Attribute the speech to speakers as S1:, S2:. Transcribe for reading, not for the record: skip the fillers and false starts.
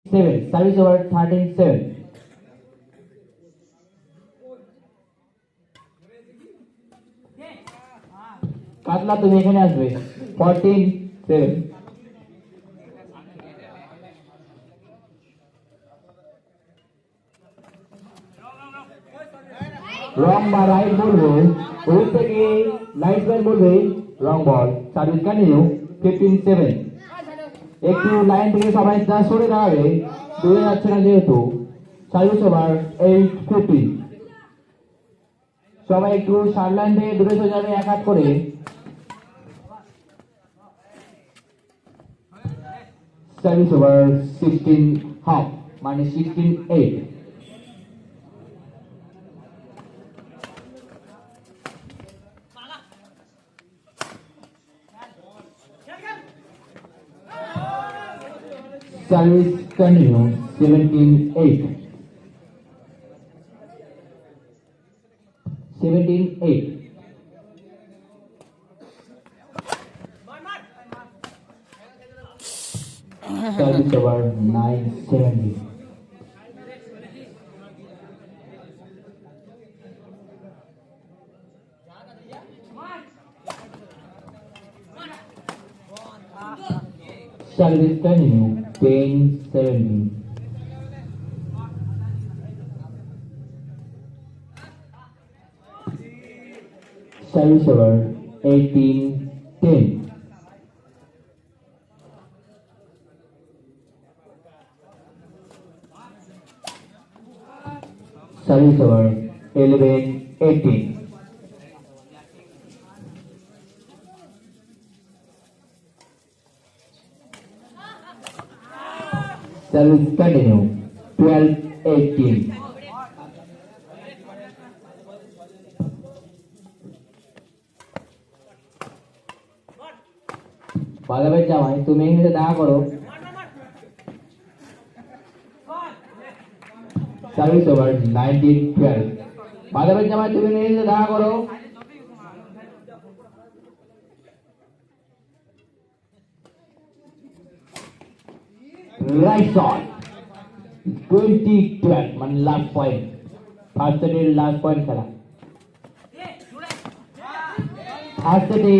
S1: 7. Service over 13-7. কাতলা তুমি এখানে আসবে 14-7. রং বা রাইট বলবে ওই থেকে লাইট ম্যান বলবে রং বল। Service continue 15-7. একটু লাইন থেকে সবাই সরে দাঁড়াবে, দূরে যাচ্ছে না যেহেতু। Service over 8-15. সবাই একটু সার লাইন থেকে দূরে সরে যাবে এক হাত করে। সার্ভিস ওভার 16.5 মানে 16-8. Service continue 17-8. 17-8. Service over 9-70. Service continue 10-17. Service over 18-10. Service over 11-18. Service continue 12-18. বাজাবের জামাই তুমি এখানে দেখা করো। Service over 19-12. বাজাবের জামাই তুমি এখানে দেখা করো। রাইট শট 20-12 মানে লাস্ট পয়েন্ট, ফার্স্ট সেটের লাস্ট পয়েন্ট খেলা। ফার্স্ট সেটে